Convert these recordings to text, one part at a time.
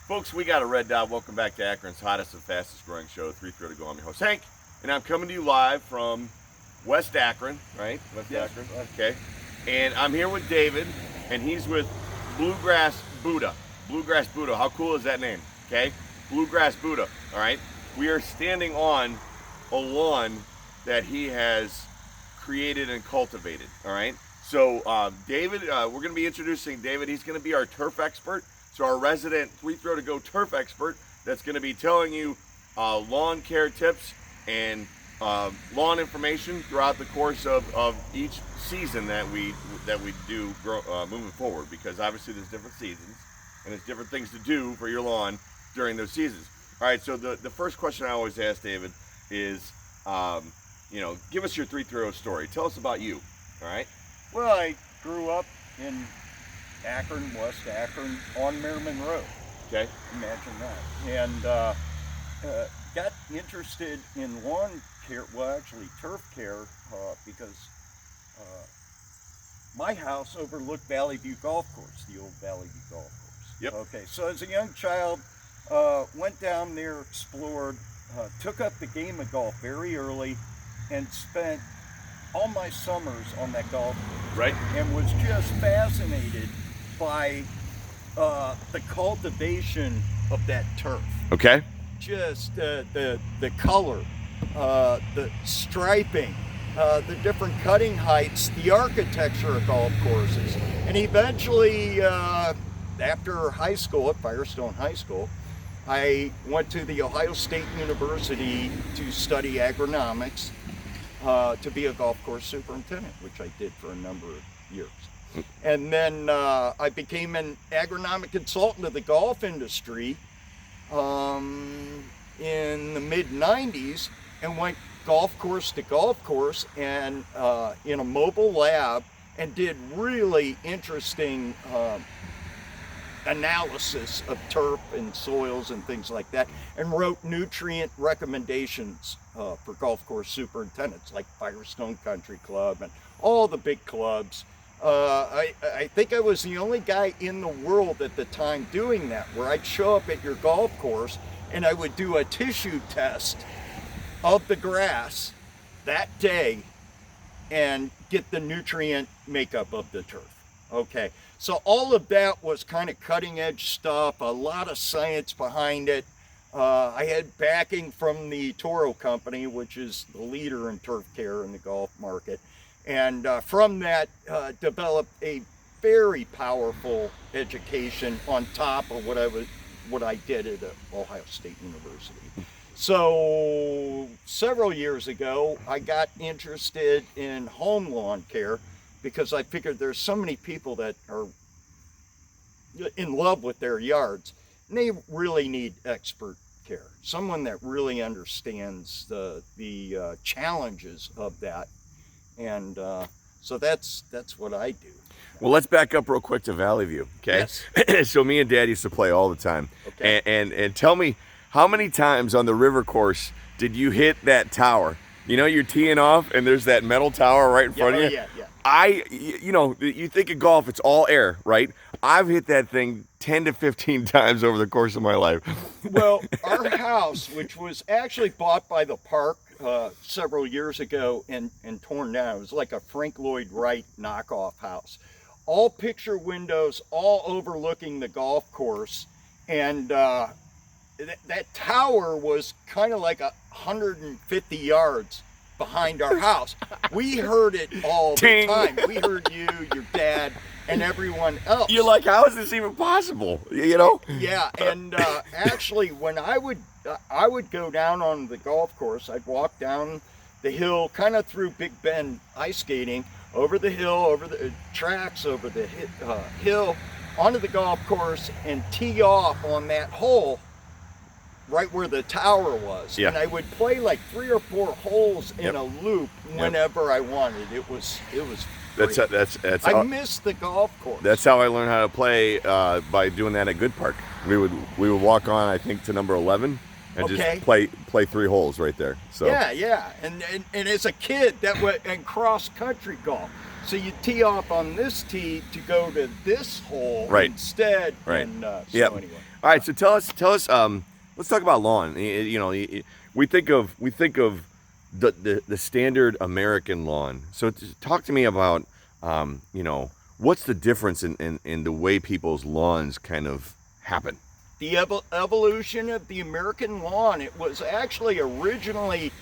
Folks, we got a red dot. Welcome back to Akron's hottest and fastest growing show, 3 Throw to Go. I'm your host, Hank, and I'm coming to you live from West Akron, right? West Akron, okay. And I'm here with David, and he's with Bluegrass Buddha. Bluegrass Buddha, how cool is that name, okay? Bluegrass Buddha, all right? We are standing on a lawn that he has created and cultivated, all right? So David, we're gonna be introducing David. He's gonna be our turf expert. So our resident 3 Throw to Go turf expert that's going to be telling you lawn care tips and lawn information throughout the course of each season that we do moving forward, because obviously there's different seasons and there's different things to do for your lawn during those seasons. All right, so the first question I always ask David is, give us your 3 Throw story. Tell us about you, all right? Well, I grew up in Akron, West Akron, on Merriman Road. Okay. Imagine that. And got interested in lawn care, well, actually turf care, because my house overlooked Valley View Golf Course, the old Valley View Golf Course. Yep. Okay, so as a young child, went down there, explored, took up the game of golf very early, and spent all my summers on that golf course. Right. And was just fascinated by the cultivation of that turf. Okay. Just the color, the striping, the different cutting heights, the architecture of golf courses. And eventually, after high school, at Firestone High School, I went to the Ohio State University to study agronomics, to be a golf course superintendent, which I did for a number of years. And then I became an agronomic consultant to the golf industry in the mid-90s, and went golf course to golf course and in a mobile lab, and did really interesting analysis of turf and soils and things like that, and wrote nutrient recommendations for golf course superintendents like Firestone Country Club and all the big clubs. I think I was the only guy in the world at the time doing that, where I'd show up at your golf course and I would do a tissue test of the grass that day and get the nutrient makeup of the turf. Okay, so all of that was kind of cutting edge stuff, a lot of science behind it. I had backing from the Toro Company, which is the leader in turf care in the golf market. And from that, developed a very powerful education on top of what I did at Ohio State University. So several years ago, I got interested in home lawn care, because I figured there's so many people that are in love with their yards, and they really need expert care. Someone that really understands the challenges of that. And so that's what I do. Well, let's back up real quick to Valley View, okay? Yes. So me and Dad used to play all the time. Okay. And tell me, how many times on the river course did you hit that tower? You know, you're teeing off and there's that metal tower right in front of you. Yeah. You think of golf, it's all air, right? I've hit that thing 10 to 15 times over the course of my life. Well, our house, which was actually bought by the park several years ago and torn down, it was like a Frank Lloyd Wright knockoff house. All picture windows, all overlooking the golf course. And that tower was kind of like 150 yards behind our house. We heard it all the time. We heard you, your dad, and everyone else. You're like, how is this even possible? You know? Yeah, and actually, when I would go down on the golf course, I'd walk down the hill, kind of through Big Bend ice skating, over the hill, over the tracks, over the hill, onto the golf course, and tee off on that hole right where the tower was. Yeah. And I would play like 3 or 4 holes in a loop whenever I wanted. It was that's I missed the golf course. That's how I learned how to play, by doing that at Good Park. We would walk on, I think, to number 11 and just play 3 holes right there. So yeah. And as a kid, that went and cross country golf. So you tee off on this tee to go to this hole instead. Right. And Yep. anyway. All right, so tell us. Let's talk about lawn. You know, we think of the standard American lawn. So talk to me about, you know, what's the difference in the way people's lawns kind of happen? The evolution of the American lawn. It was actually originally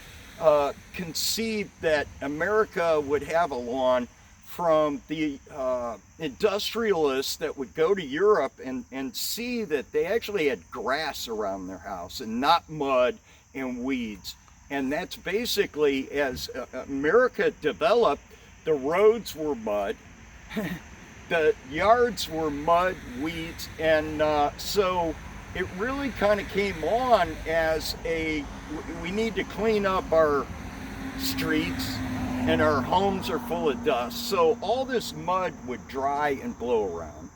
conceived that America would have a lawn from the industrialists that would go to Europe and see that they actually had grass around their house and not mud and weeds. And that's basically, as America developed, the roads were mud, the yards were mud, weeds, and so it really kind of came on as we need to clean up our streets, and our homes are full of dust. So all this mud would dry and blow around.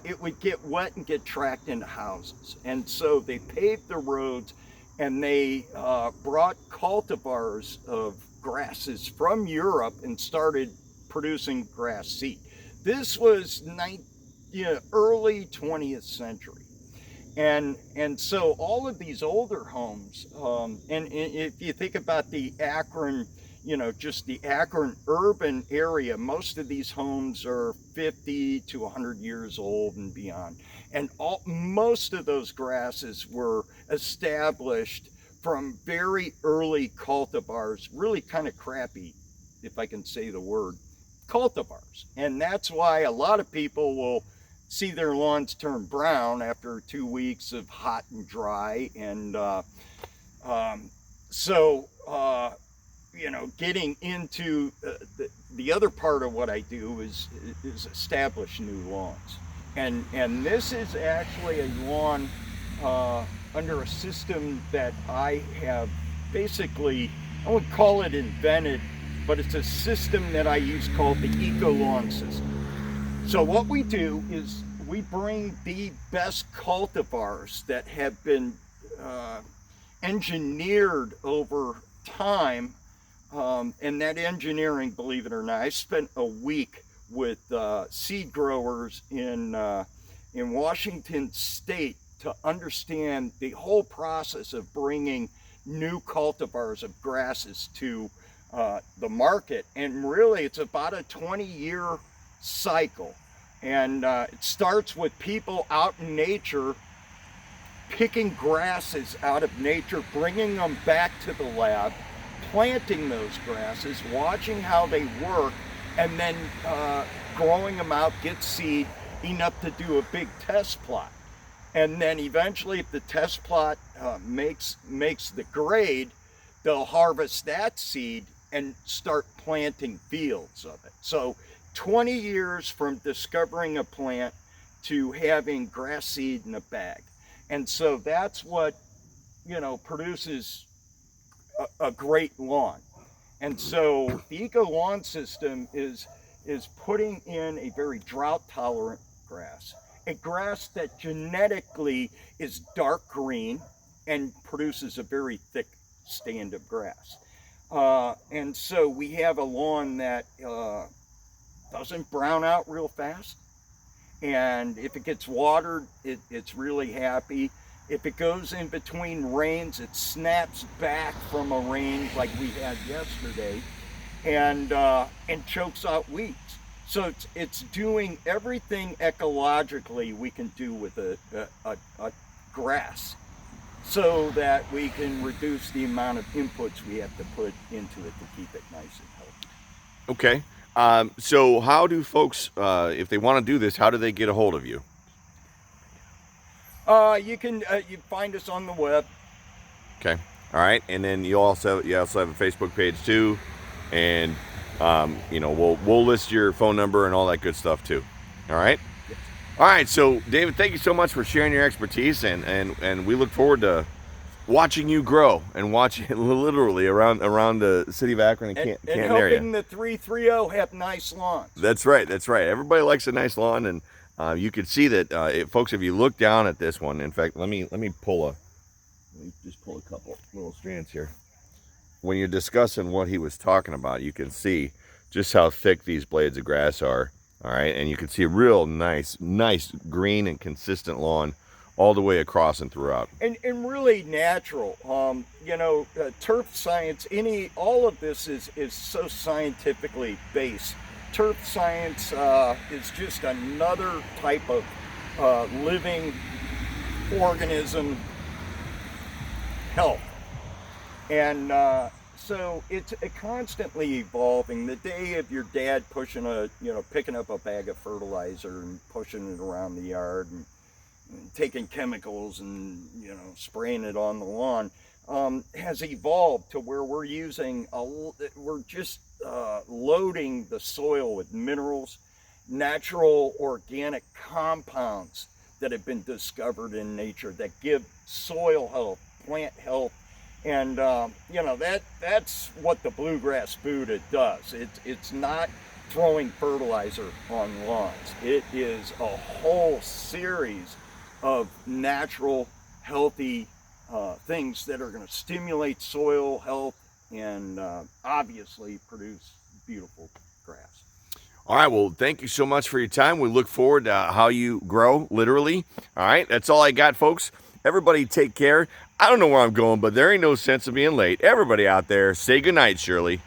It would get wet and get tracked into houses. And so they paved the roads, and they brought cultivars of grasses from Europe and started producing grass seed. This was early 20th century. And so all of these older homes, and if you think about the Akron, you know, just the Akron urban area, most of these homes are 50 to 100 years old and beyond. And most of those grasses were established from very early cultivars, really kind of crappy, if I can say the word, cultivars. And that's why a lot of people will see their lawns turn brown after 2 weeks of hot and dry. And you know, getting into the other part of what I do is establish new lawns. And this is actually a lawn under a system that I have basically, I would call it invented, but it's a system that I use called the Eco Lawn System. So what we do is we bring the best cultivars that have been engineered over time, and that engineering, believe it or not, I spent a week with seed growers in Washington State to understand the whole process of bringing new cultivars of grasses to the market. And really, it's about a 20-year cycle. And it starts with people out in nature picking grasses out of nature, bringing them back to the lab, planting those grasses, watching how they work, and then growing them out, get seed enough to do a big test plot. And then eventually, if the test plot makes the grade, they'll harvest that seed and start planting fields of it. So 20 years from discovering a plant to having grass seed in a bag. And so that's what, you know, produces a great lawn. And so the Eco Lawn System is putting in a very drought tolerant grass, a grass that genetically is dark green and produces a very thick stand of grass. And so we have a lawn that doesn't brown out real fast. And if it gets watered, it's really happy. If it goes in between rains, it snaps back from a rain like we had yesterday, and chokes out weeds. So it's doing everything ecologically we can do with a grass, so that we can reduce the amount of inputs we have to put into it to keep it nice and healthy. Okay. So how do folks, if they want to do this, how do they get a hold of you? You can you find us on the web. Okay. All right. And then you also have a Facebook page too, and you know, we'll list your phone number and all that good stuff too. All right. Yes. All right. So David, thank you so much for sharing your expertise, and we look forward to watching you grow and watching literally around the city of Akron and Canton area. And helping the 330 have nice lawns. That's right. That's right. Everybody likes a nice lawn, and you can see that, folks. If you look down at this one, in fact, let me just pull a couple little strands here. When you're discussing what he was talking about, you can see just how thick these blades of grass are. All right, and you can see a real nice green and consistent lawn all the way across and throughout. And really natural. You know, turf science, all of this is so scientifically based. Turf science is just another type of living organism health. And so it's constantly evolving. The day of your dad picking up a bag of fertilizer and pushing it around the yard and taking chemicals and spraying it on the lawn has evolved to where we're just loading the soil with minerals, natural organic compounds that have been discovered in nature that give soil health, plant health, and that's what the Bluegrass Buddha does. It's not throwing fertilizer on lawns. It is a whole series of natural, healthy things that are going to stimulate soil health and obviously produce beautiful grass. All right, well, thank you so much for your time. We look forward to how you grow, literally. All right, that's all I got, folks. Everybody take care. I don't know where I'm going, but there ain't no sense of being late. Everybody out there, say goodnight, Shirley.